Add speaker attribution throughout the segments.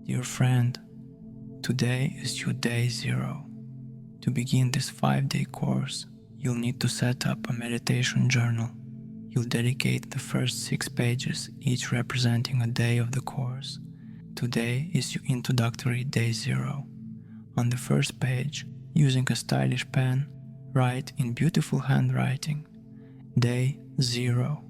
Speaker 1: Dear friend, today is your day 0. To begin this 5-day course, you'll need to set up a meditation journal. You'll dedicate the first 6 pages, each representing a day of the course. Today is your introductory day 0. On the first page, using a stylish pen, write in beautiful handwriting, Day 0.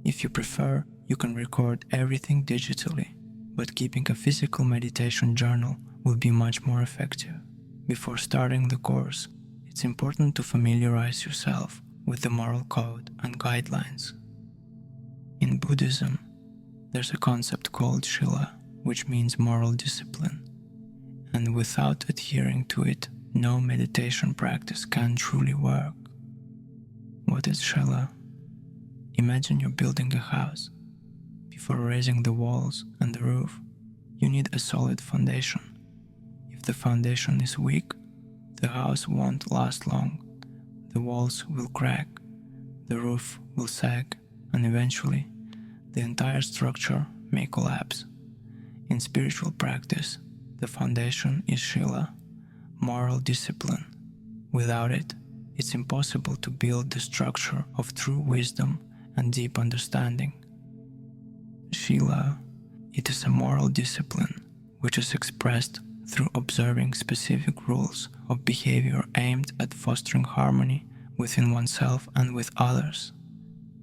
Speaker 1: If you prefer, you can record everything digitally, but keeping a physical meditation journal will be much more effective. Before starting the course, it's important to familiarize yourself with the moral code and guidelines. In Buddhism, there's a concept called Sīla, which means moral discipline, and without adhering to it, no meditation practice can truly work. What is Sīla? Imagine you're building a house. Before raising the walls and the roof, you need a solid foundation. If the foundation is weak, the house won't last long. The walls will crack, the roof will sag, and eventually, the entire structure may collapse. In spiritual practice, the foundation is Sīla, moral discipline. Without it, it's impossible to build the structure of true wisdom and deep understanding. Sīla, it is a moral discipline which is expressed through observing specific rules of behavior aimed at fostering harmony within oneself and with others.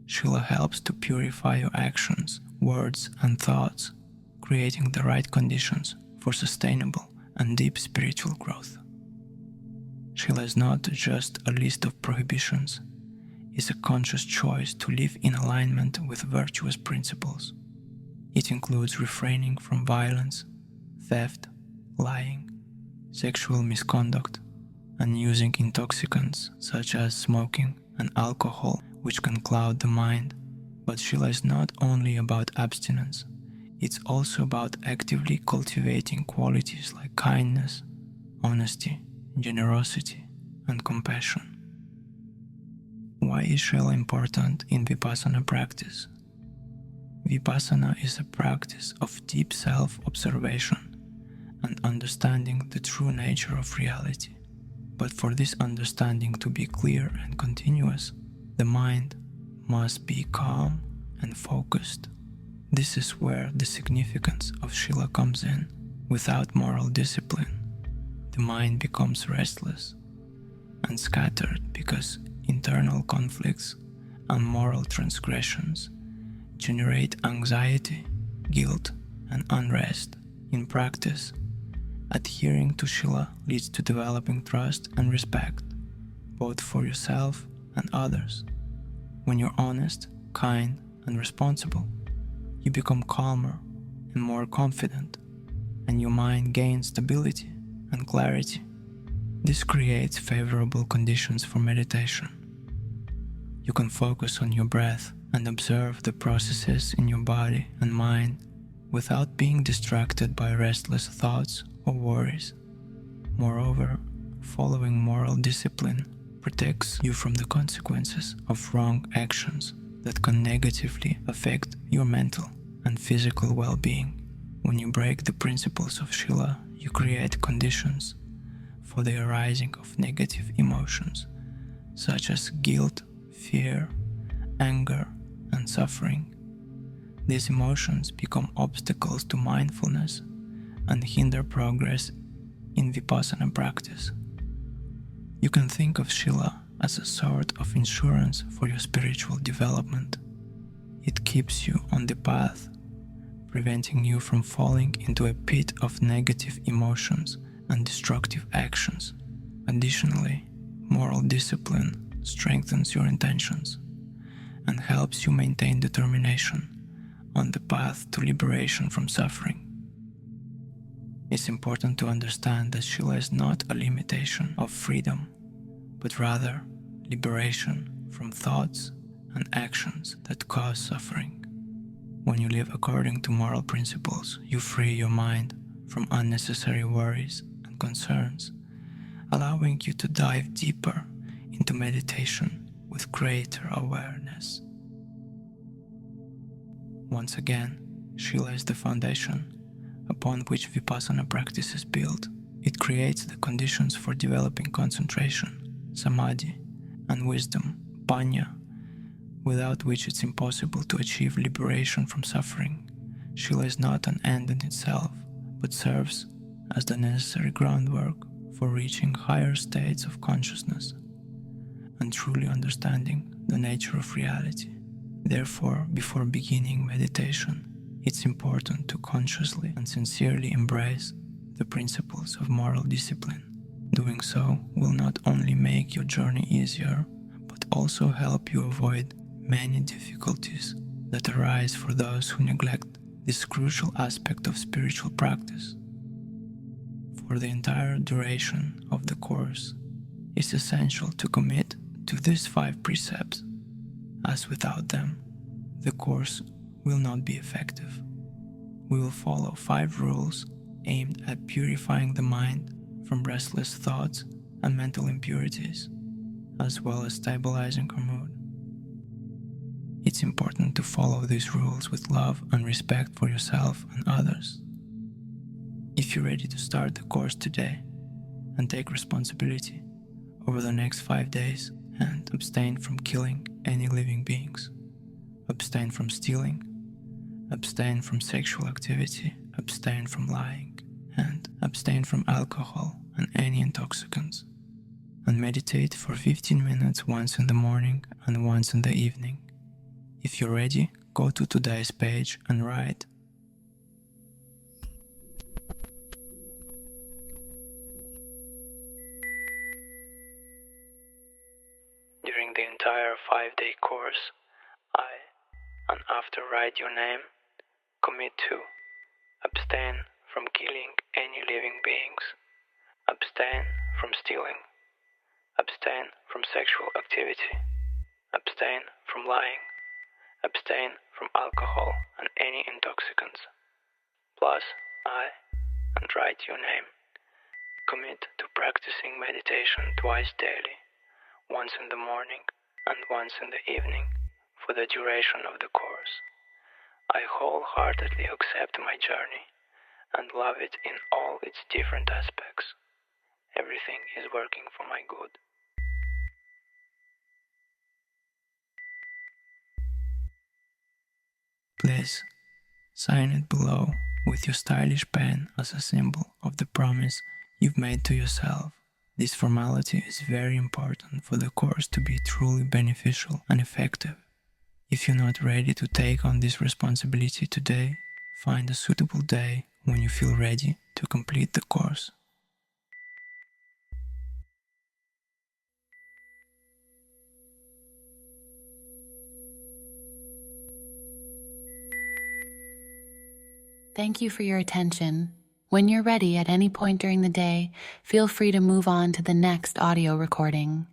Speaker 1: Sīla helps to purify your actions, words, and thoughts, creating the right conditions for sustainable and deep spiritual growth. Sīla is not just a list of prohibitions, it's a conscious choice to live in alignment with virtuous principles. It includes refraining from violence, theft, lying, sexual misconduct, and using intoxicants such as smoking and alcohol, which can cloud the mind. But Sīla is not only about abstinence, it's also about actively cultivating qualities like kindness, honesty, generosity, and compassion. Why is Sīla important in Vipassana practice? Vipassana is a practice of deep self-observation and understanding the true nature of reality. But for this understanding to be clear and continuous, the mind must be calm and focused. This is where the significance of Sīla comes in. Without moral discipline, the mind becomes restless and scattered because internal conflicts and moral transgressions generate anxiety, guilt, and unrest. In practice, adhering to Sīla leads to developing trust and respect, both for yourself and others. When you're honest, kind, and responsible, you become calmer and more confident, and your mind gains stability and clarity. This creates favorable conditions for meditation. You can focus on your breath and observe the processes in your body and mind without being distracted by restless thoughts or worries. Moreover, following moral discipline protects you from the consequences of wrong actions that can negatively affect your mental and physical well-being. When you break the principles of Sīla, you create conditions for the arising of negative emotions, such as guilt, fear, anger, and suffering. These emotions become obstacles to mindfulness and hinder progress in Vipassana practice. You can think of Sīla as a sort of insurance for your spiritual development. It keeps you on the path, preventing you from falling into a pit of negative emotions and destructive actions. Additionally, moral discipline strengthens your intentions and helps you maintain determination on the path to liberation from suffering. It's important to understand that Sīla is not a limitation of freedom, but rather liberation from thoughts and actions that cause suffering. When you live according to moral principles, you free your mind from unnecessary worries and concerns, allowing you to dive deeper into meditation with greater awareness. Once again, Sīla is the foundation, upon which Vipassana practice is built. It creates the conditions for developing concentration, samadhi, and wisdom, panya, without which it's impossible to achieve liberation from suffering. Sīla is not an end in itself, but serves as the necessary groundwork for reaching higher states of consciousness and truly understanding the nature of reality. Therefore, before beginning meditation, it's important to consciously and sincerely embrace the principles of moral discipline. Doing so will not only make your journey easier, but also help you avoid many difficulties that arise for those who neglect this crucial aspect of spiritual practice. For the entire duration of the course, it's essential to commit to these 5 precepts, as without them, the course will not be effective. We will follow 5 rules aimed at purifying the mind from restless thoughts and mental impurities, as well as stabilizing our mood. It's important to follow these rules with love and respect for yourself and others. If you're ready to start the course today and take responsibility over the next 5 days and abstain from killing any living beings, abstain from stealing, abstain from sexual activity, abstain from lying, and abstain from alcohol and any intoxicants, and meditate for 15 minutes once in the morning and once in the evening. If you're ready, go to today's page and write: during the entire 5-day course, I, and after write your name, commit to abstain from killing any living beings, abstain from stealing, abstain from sexual activity, abstain from lying, abstain from alcohol and any intoxicants. Plus, I, and write your name, commit to practicing meditation twice daily, once in the morning and once in the evening, for the duration of the course. I wholeheartedly accept my journey and love it in all its different aspects. Everything is working for my good. Please sign it below with your stylish pen as a symbol of the promise you've made to yourself. This formality is very important for the course to be truly beneficial and effective. If you're not ready to take on this responsibility today, find a suitable day when you feel ready to complete the course.
Speaker 2: Thank you for your attention. When you're ready at any point during the day, feel free to move on to the next audio recording.